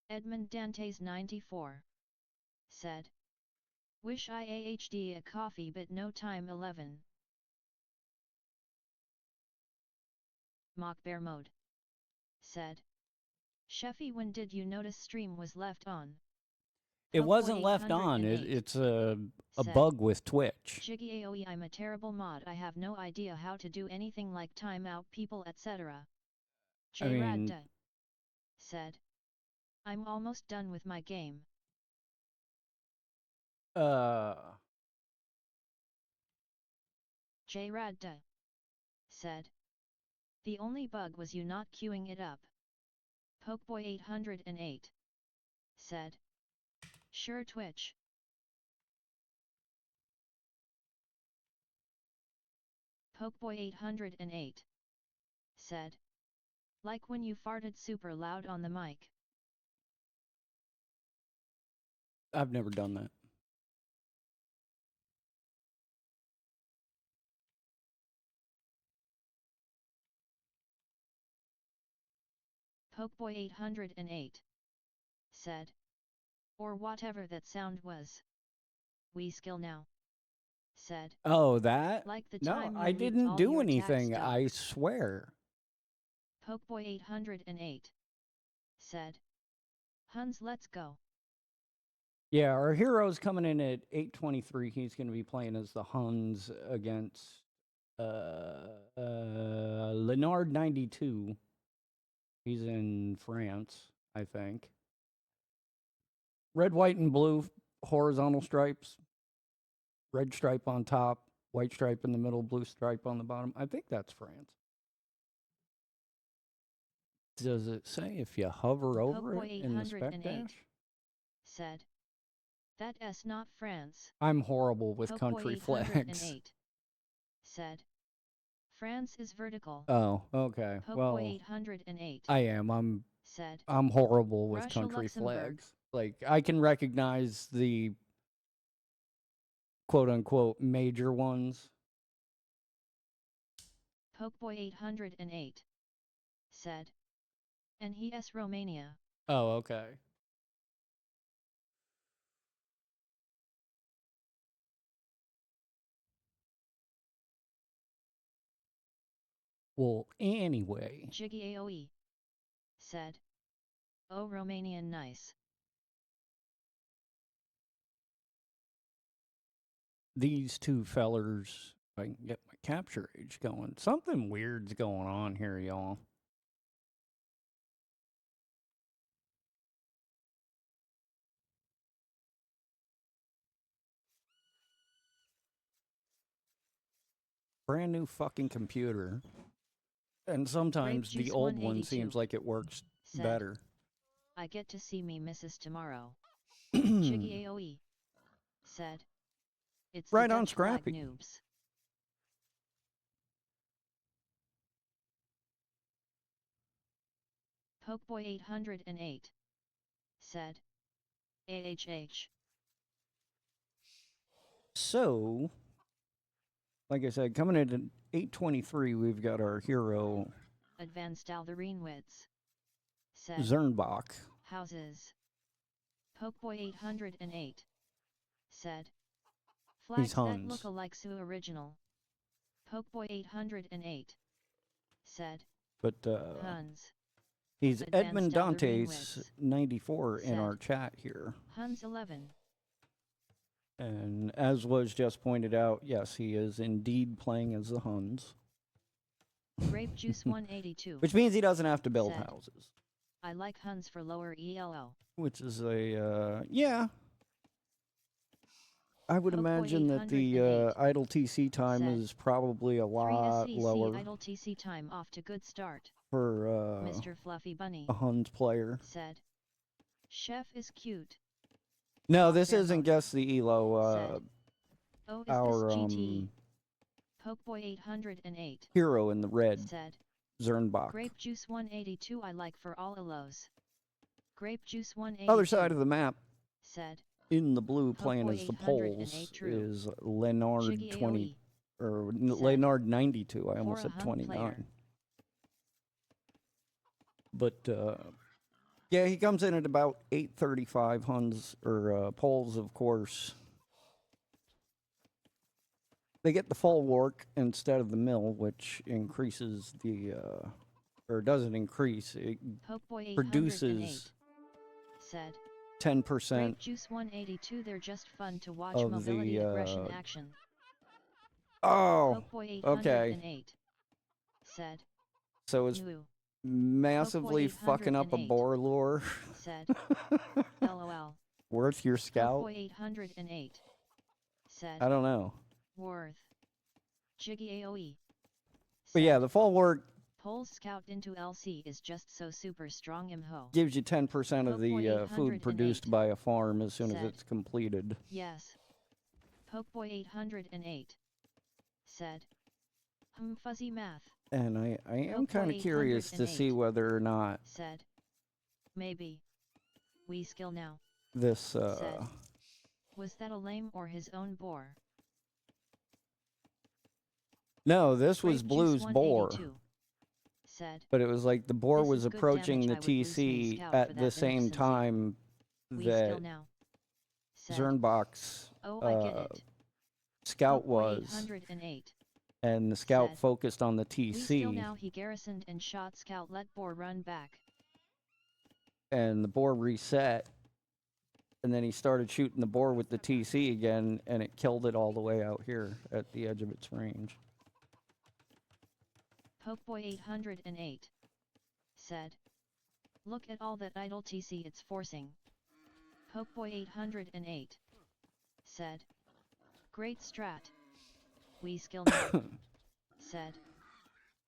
Edmund Dantes 94. Said. Wish I AHD a coffee but no time 11. Mock Bear Mode. Said. Chefy, when did you notice stream was left on? It wasn't left on. It's a bug with Twitch. Jiggy aoe, I'm a terrible mod. I have no idea how to do anything like timeout people etc. Radda said. I'm almost done with my game. Radda said. The only bug was you not queuing it up. Pokeboy 808 said. Sure Twitch. Pokeboy 808 said. Like when you farted super loud on the mic. I've never done that. Pokeboy 808 said. Or whatever that sound was. We skill now. Said. Oh, that? Like the no, time I didn't do anything, I swear. Pokeboy 808 said. Huns, let's go. Yeah, our hero's coming in at 823. He's going to be playing as the Huns against Leonard 92. He's in France, I think. Red, white, and blue horizontal stripes. Red stripe on top, white stripe in the middle, blue stripe on the bottom. I think that's France. Does it say if you hover over it in the spec dash? Said. That S not France. I'm horrible with country flags. Said. France is vertical. Oh, okay. Well, 808 I am. I'm horrible with Russia, country Luxembourg. flags. Like, I can recognize the quote-unquote major ones. Pokeboy 808 said. And he is Romania. Oh, okay. Well, anyway. Jiggy aoe said. Oh, Romanian nice. These two fellers, if I can get my capture age going. Something weird's going on here, y'all. Brand new fucking computer. And sometimes the old one seems like it works better. I get to see me missus tomorrow. Jiggy aoe said. It's right on Scrappy. Noobs. Pokeboy 808 said. AHH. So, like I said, coming in at 823, we've got our hero Advanced Aldereenwitz said. Zernbach. Houses. Pokeboy 808 said. Flags that look alike Su original. Pokeboy 808 said. But Huns. He's Edmund Dantes 94 in our chat here. Huns 11. And as was just pointed out, yes, he is indeed playing as the Huns. Grape Juice 182. Which means he doesn't have to build houses. I like Huns for lower ELO. Which is a, yeah. I would imagine that the idle TC time is probably a lot lower. Idle TC time off to good start. For Mr. Fluffy Bunny, a Huns player. Said. Chef is cute. No, this isn't Guess the ELO. Oh, is our this GT? Pokeboy 808. Hero in the red. Said. Zernbach. Grape Juice 182 I like for all ELOs. Grape Juice 182. Other side of the map. Said. In the blue, playing as the Poles, is Leonard 20 or Leonard 92. I almost said 29. But Yeah, he comes in at about 835 Huns, or poles, of course. They get the full work instead of the mill, which increases the, or doesn't increase, it produces said 10% Grape Juice 182. They're just fun to watch. of Mobility the, aggression action. Oh, Pokeboy okay. 808 said. So it's Moo. massively Pokeboy fucking up a 808 boar lure. said. LOL. Worth your scout? Pokeboy 808 said. I don't know. Worth. Jiggy aoe. But yeah, the full work Pole's scout into LC is just so super strong. Imho. gives you 10% of the food produced by a farm as soon as it's completed. Yes. Pokeboy 808 said. Fuzzy math. And I am kind of curious to see whether or not said. Maybe. We skill now. This said. Was that a lame or his own boar? No, this was Blue's boar. Said. But it was like the boar was approaching the TC at the same time that Zernbach's scout was. And the scout focused on the TC. We skill now. He garrisoned and shot scout. Let boar run back. And the boar reset. And then he started shooting the boar with the TC again, and it killed it all the way out here at the edge of its range. Pokeboy 808 said. Look at all that idle TC it's forcing. Pokeboy 808 said. Great strat. We skill now. said.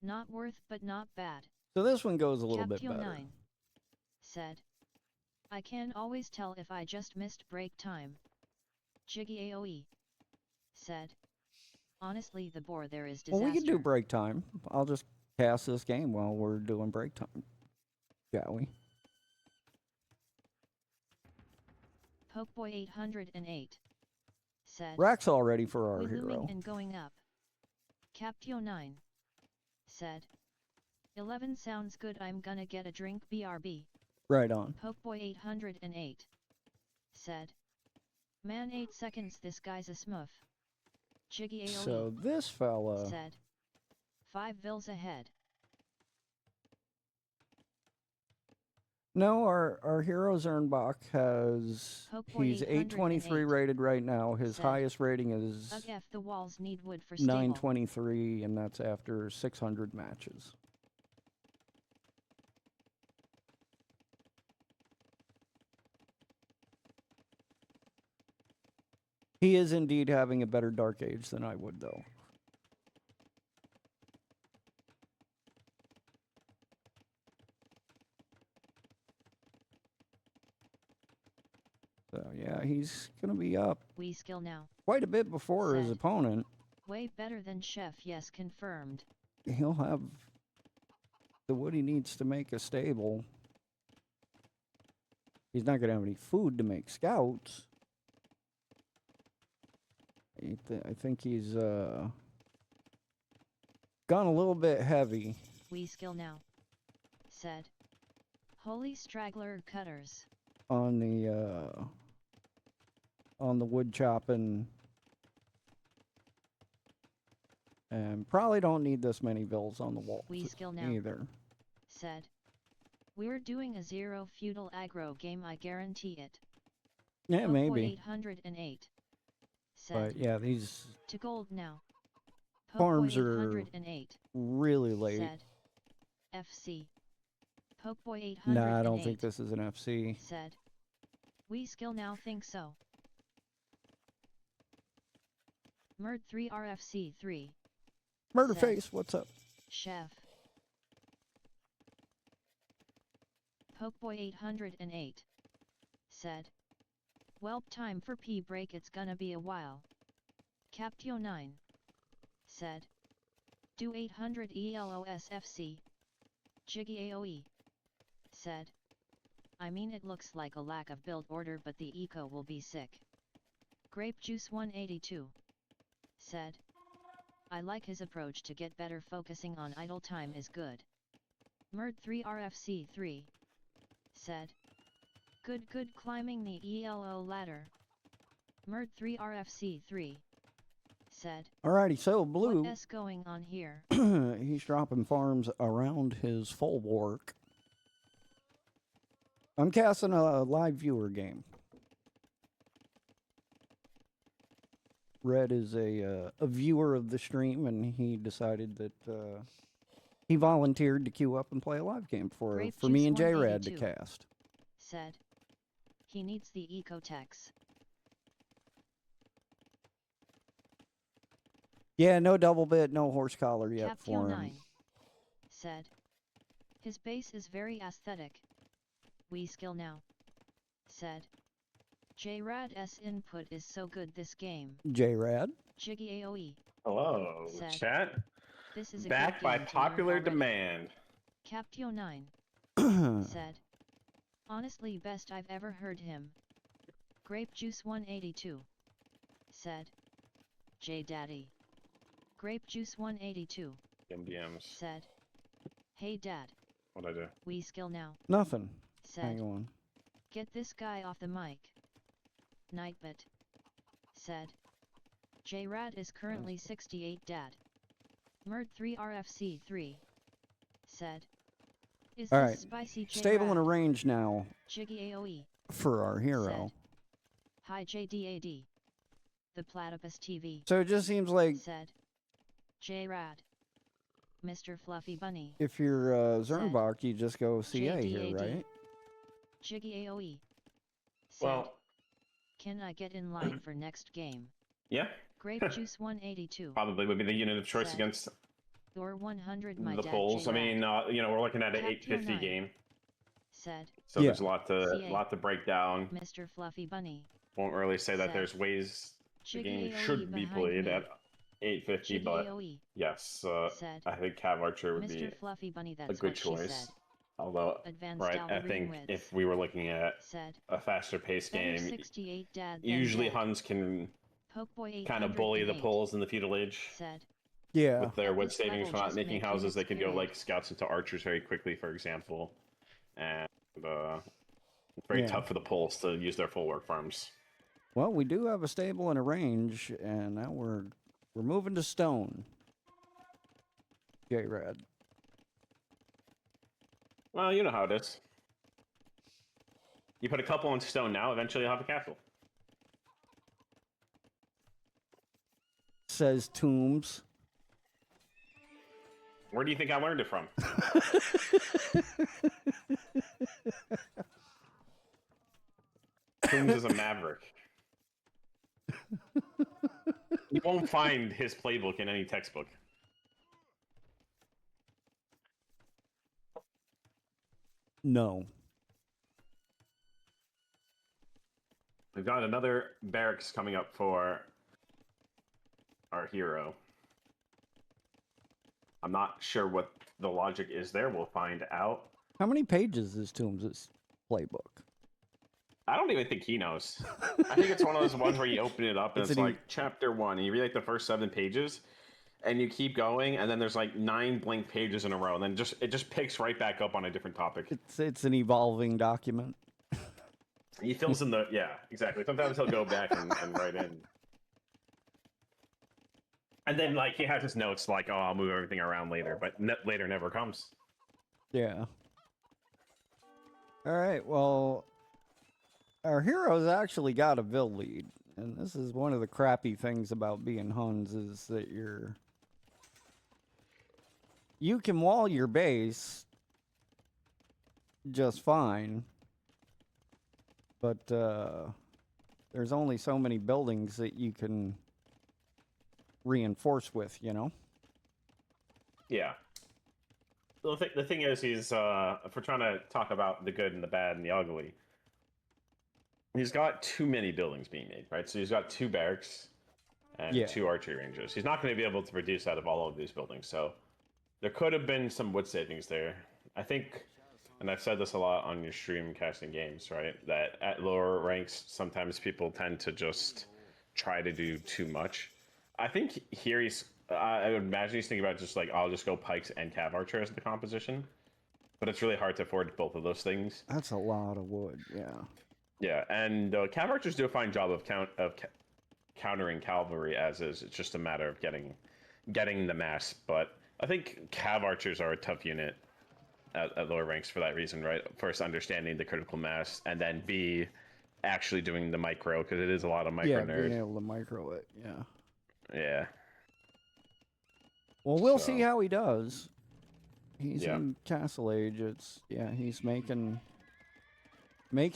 Not worth but not bad. So this one goes a little bit better. 9 said. I can always tell if I just missed break time. Jiggy aoe said. Honestly, the boar there is disaster. Well, we can do break time. I'll just cast this game while we're doing break time. Shall we? Pokeboy 808 said. Rack's all ready for our hero. hero. And going up. Captio 9 said. 11 sounds good. I'm gonna get a drink. BRB. Right on. Pokeboy 808 said. Man, 8 seconds. This guy's a smurf. Jiggy aoe so this fella said. 5 vills ahead. No, our hero Zernbach has he's 823 rated right now. His highest rating is the walls need wood for 923, and that's after 600 matches. He is indeed having a better Dark Age than I would, though. So, yeah, he's going to be up we skill now. Quite a bit before his opponent. Way better than Chef, yes, confirmed. He'll have the wood he needs to make a stable. He's not going to have any food to make scouts. I think he's gone a little bit heavy. We skill now. Said. Holy straggler cutters. On the wood chopping. And probably don't need this many vills on the wall. We skill now. Either. Said. We're doing a 0 feudal aggro game, I guarantee it. Yeah, maybe. 808. Said. But yeah, these to gold now. farms are really late. Said. FC. Pokeboy 808. Nah, I don't think this is an FC. Said. We skill now think so. Murd 3 RFC 3. Murderface, what's up? Chef. Pokeboy 808. Said. Welp, time for pee break, it's gonna be a while. Captio 9. Said. Do 800 ELOSFC. Jiggy aoe. Said. I mean, it looks like a lack of build order, but the eco will be sick. Grape Juice 182. Said. I like his approach to get better, focusing on idle time is good. Murd 3 RFC 3. said. Good climbing the ELO ladder. Mert3 RFC3, said. Alrighty, so Blue, What's going on here? he's dropping farms around his full work. I'm casting a live viewer game. Red is a viewer of the stream, and he decided that he volunteered to queue up and play a live game for me and J-Rad to cast. Said. He needs the Ecotex. Yeah, no double bit, no horse collar yet for him. Captio9 said. His base is very aesthetic. We skill now. Said. J-Rad's input is so good this game. J-Rad. Jiggy AoE. Hello, said, chat. This is a Back good by game to popular learn already. demand. Captio9 said. Honestly best I've ever heard him. Grape Juice 182 said. J Daddy. Grape Juice 182 MDMs. said. Hey Dad. What'd I do? We skill now. Nothing. Said. Hang on. Get this guy off the mic. Nightbit said. J-Rad is currently 68 Dad. Mert3 RFC3 said. Is All this right. spicy J-Rad? Stable in a range now Jiggy AoE for our hero. said. Hi JDAD. The Platypus TV So it just seems like said. J-Rad. Mr. Fluffy Bunny. if you're Zernbach, you just go CA here, JDAD. right? Jiggy AoE said. Well, Can I get in line for next game? yeah. Grape Juice 182 Probably would be the unit of choice said. against or 100 my the dad polls. I J-Rad mean, you know, we're looking at an Captio 850 9 game, said. so Yeah. there's a lot CA. to break down. Mr. Fluffy Bunny Won't really say that said. there's ways the Jiggy game AoE should be behind played me. at 850, Jiggy but AoE yes, said. I think Cav Archer would Mr. be Fluffy Bunny a that's good what she choice. said. Although, Advanced right, I think Algorithm if we were looking at said. a faster paced Better game, 68 Dad than usually Dad. Huns can Pokeboy kind of bully the 808 polls in the feudal age. said. Yeah. With their At wood this savings level, for not just making make houses, they units, could go period. like scouts into archers very quickly, for example. And it's very Yeah. tough for the poles to use their full work farms. Well, we do have a stable and a range, and now we're moving to stone. J-Rad. Well, you know how it is. You put a couple on stone now, eventually you'll have a castle. Says Tombs. Where do you think I learned it from? Toombs is a maverick. You won't find his playbook in any textbook. No. We've got another barracks coming up for our hero. I'm not sure what the logic is there. We'll find out. How many pages is Tombs' playbook? I don't even think he knows. I think it's one of those ones where you open it up and It's it's an like chapter 1, and you read like the first 7 pages, and you keep going, and then there's like 9 blank pages in a row, and then it just picks right back up on a different topic. It's an evolving document. He fills in the exactly. Sometimes he'll go back and write in. And then, like, he has his notes, like, oh, I'll move everything around later, but later never comes. Yeah. All right, well, our hero's actually got a Vil lead, and this is one of the crappy things about being Huns is that you can wall your base just fine, but there's only so many buildings that you can reinforce with, you know? Yeah. The thing is, he's, if we're trying to talk about the good and the bad and the ugly, he's got too many buildings being made, right? So he's got 2 barracks and 2 archery ranges. He's not going to be able to produce out of all of these buildings, so there could have been some wood savings there. I think, and I've said this a lot on your stream casting games, right, that at lower ranks, sometimes people tend to just try to do too much. I think here I would imagine he's thinking about just like, I'll just go pikes and cav archer as the composition. but it's really hard to afford both of those things. That's a lot of wood. Yeah. Yeah, and cav archers do a fine job of countering cavalry as is. It's just a matter of getting the mass. But I think cav archers are a tough unit at lower ranks for that reason, right? First, understanding the critical mass, and then B, actually doing the micro, because it is a lot of micro Yeah, being nerd. able to micro it. Yeah. Yeah. Well, we'll So, see how he does. He's yeah. in Castle Age. He's making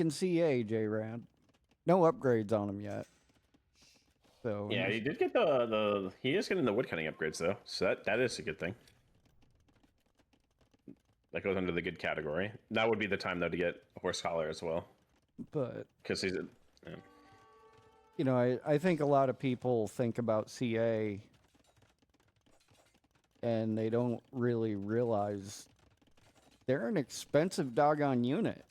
CA, J-Rad. No upgrades on him yet. So Yeah, he did get he is getting the woodcutting upgrades though, so that is a good thing. That goes under the good category. That would be the time though to get horse collar as well, but because he's I think a lot of people think about CA and they don't really realize they're an expensive doggone unit.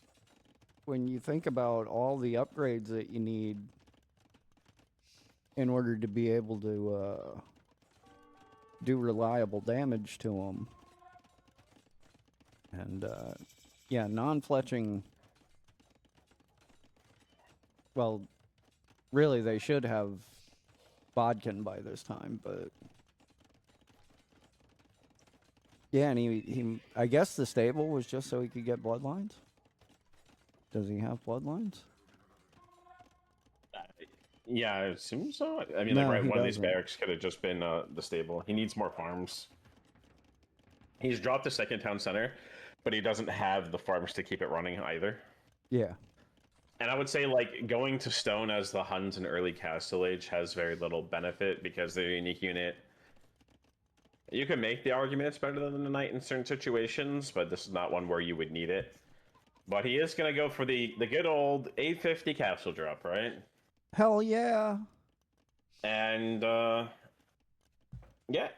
When you think about all the upgrades that you need in order to be able to do reliable damage to them. And, yeah, non-fletching... Well, really, they should have Bodkin by this time, but... Yeah, and he I guess the stable was just so he could get bloodlines? Does he have bloodlines? Yeah, I assume so. I mean, No, like, right, he one of these doesn't. barracks could have just been the stable. He needs more farms. He's dropped the second town center, but he doesn't have the farms to keep it running either. Yeah. And I would say, like, going to stone as the Huns in early Castle Age has very little benefit because they're a unique unit. You can make the argument it's better than the knight in certain situations, but this is not one where you would need it. But he is going to go for the good old 850 capsule drop, right? Hell yeah. And, yeah,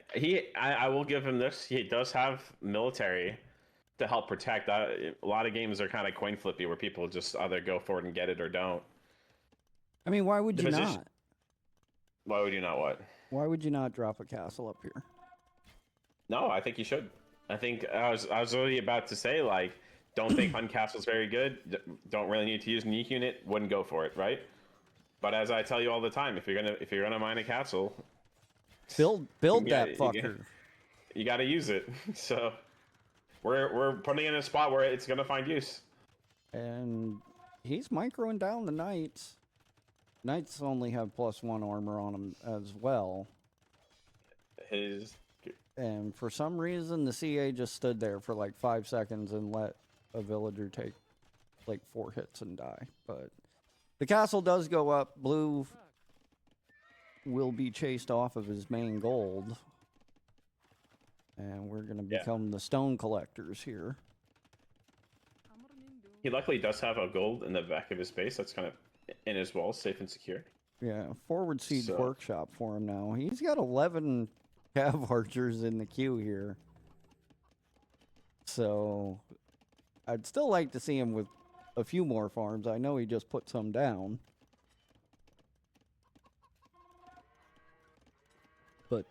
I will give him this. He does have military to help protect. A lot of games are kind of coin flippy where people just either go for it and get it or don't. I mean, why would you not? Why would you not what? Why would you not drop a castle up here? No, I think you should. I think I was really about to say, like, don't think Hun Castle's very good. Don't really need to use a unique unit. Wouldn't go for it, right? But as I tell you all the time, if you're gonna mine a castle, build that fucker. You got to use it. So we're putting it in a spot where it's gonna find use. And he's microing down the knights. Knights only have +1 armor on them as well. And for some reason, the CA just stood there for like 5 seconds and let a villager take like 4 hits and die. But the castle does go up. Blue will be chased off of his main gold. And we're going to become the stone collectors here. He luckily does have a gold in the back of his base. That's kind of in his walls, safe and secure. Yeah, forward siege workshop for him now. He's got 11 cav archers in the queue here. So I'd still like to see him with a few more farms. I know he just put some down. But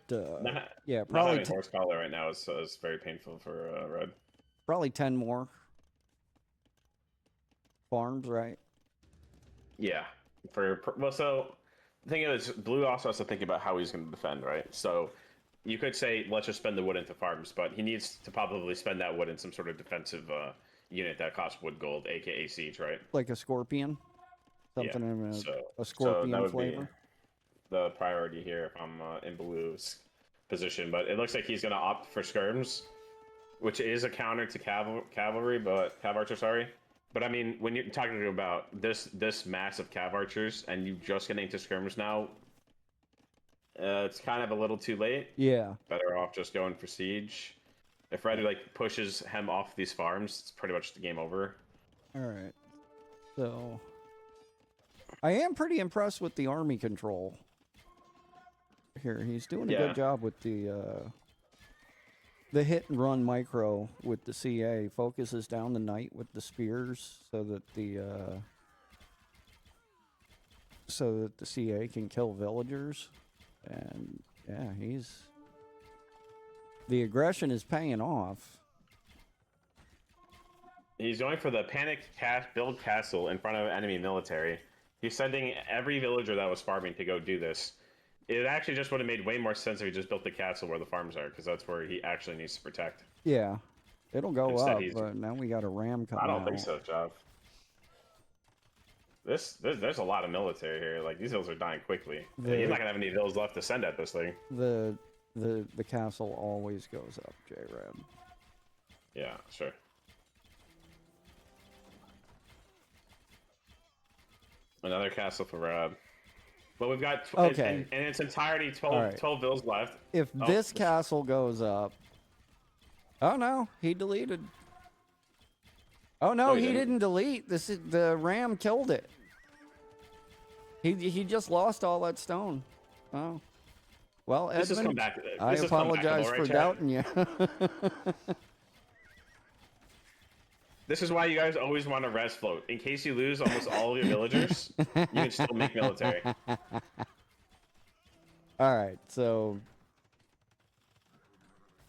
yeah, probably not having horse collar right now is very painful for Red. Probably 10 more farms, right? Yeah. So the thing is, Blue also has to think about how he's going to defend, right? So you could say, let's just spend the wood into farms, but he needs to probably spend that wood in some sort of defensive unit that costs wood gold, aka siege, right? Like a scorpion? Something in a scorpion that would flavor? Be the priority here if I'm in Blue's position, but it looks like he's going to opt for skirms, which is a counter to cavalry, but cav archer, sorry. But I mean, when you're talking about this mass of cav archers and you just getting to skirms now, it's kind of a little too late. Yeah. Better off just going for siege. If Red like pushes him off these farms, it's pretty much the game over. All right. So I am pretty impressed with the army control. Here, he's doing a good job with the hit and run micro with the CA. Focuses down the knight with the spears so that the CA can kill villagers. And yeah, the aggression is paying off. He's going for the panic build castle in front of enemy military. He's sending every villager that was farming to go do this. It actually just would have made way more sense if he just built the castle where the farms are, because that's where he actually needs to protect. Yeah, it'll go Instead, up, but now we got a ram coming I don't out. think so, Jav. There's a lot of military here. Like, these hills are dying quickly. He's not gonna have any hills left to send at this thing. The castle always goes up, J-Rad. Yeah, sure. Another castle for Rad. But we've got in its entirety 12 bills left. If this castle goes up, oh no, he deleted. Oh no, he didn't delete. This is the ram killed it. He just lost all that stone. Oh, well, Edmund, I apologize for doubting you. This is why you guys always want to res float. In case you lose almost all of your villagers, you can still make military. All right, so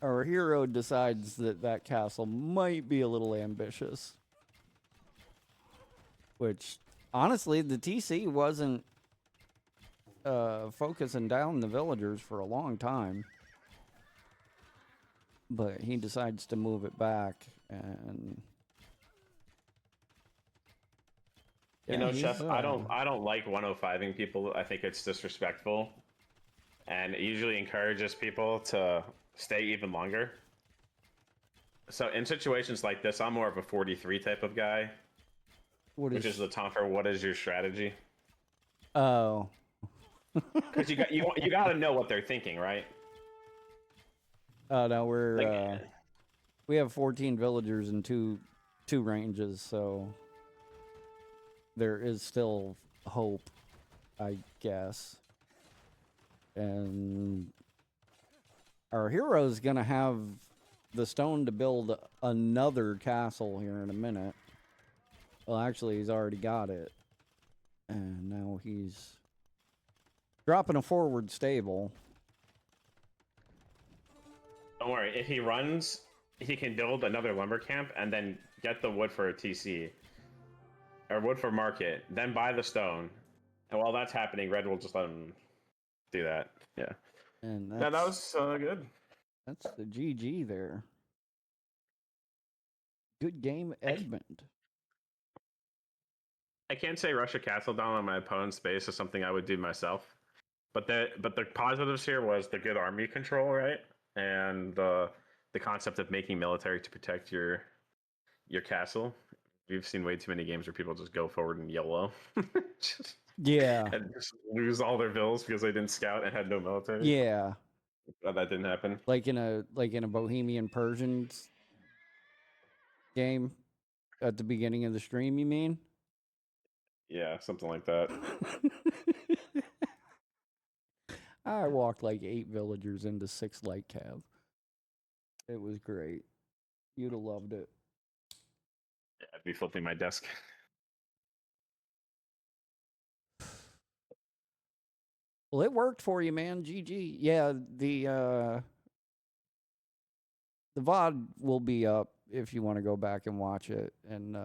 our hero decides that that castle might be a little ambitious. Which, honestly, the TC wasn't focusing down the villagers for a long time. But he decides to move it back and... You know, Chef, I don't like 105ing people. I think it's disrespectful, and it usually encourages people to stay even longer. So in situations like this, I'm more of a 43 type of guy, which is the time for what is your strategy? Oh, because you got to know what they're thinking, right? Oh no, we have 14 villagers and two ranges, so. There is still hope, I guess. And our hero's gonna have the stone to build another castle here in a minute. Well, actually, he's already got it. And now he's dropping a forward stable. Don't worry, if he runs, he can build another lumber camp and then get the wood for a TC. Or wood for market, then buy the stone. And while that's happening, Red will just let him do that. Yeah. And that was good. That's the GG there. Good game, Edmund. I can't say rush a castle down on my opponent's base is something I would do myself. But the positives here was the good army control, right? And the concept of making military to protect your castle. We've seen way too many games where people just go forward and YOLO. Yeah. And just lose all their vills because they didn't scout and had no military. Yeah. But that didn't happen. Like in a Bohemian Persians game at the beginning of the stream, you mean? Yeah, something like that. I walked like 8 villagers into 6 light cav. It was great. You'd have loved it. Yeah, I'd be flipping my desk. Well, it worked for you, man. GG. Yeah, the VOD will be up if you want to go back and watch it. And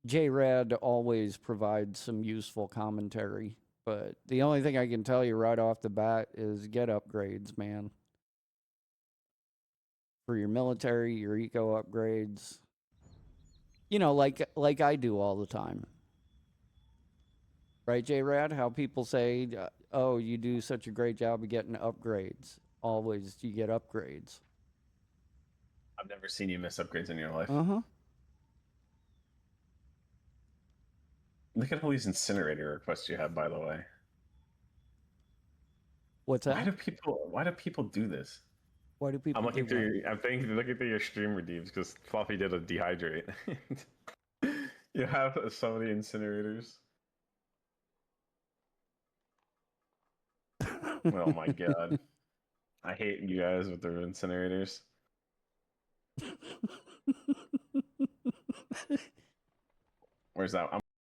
J-Rad always provides some useful commentary. But the only thing I can tell you right off the bat is get upgrades, man. For your military, your eco upgrades. You know, like I do all the time. Right, J-Rad? How people say, oh, you do such a great job of getting upgrades. Always you get upgrades. I've never seen you miss upgrades in your life. Uh-huh. Look at all these incinerator requests you have, by the way. What's that? Why do people do this? Why do people? I'm looking through your stream redeems because Fluffy did a dehydrate. You have so many incinerators. Oh my god. I hate you guys with the incinerators. Where's that?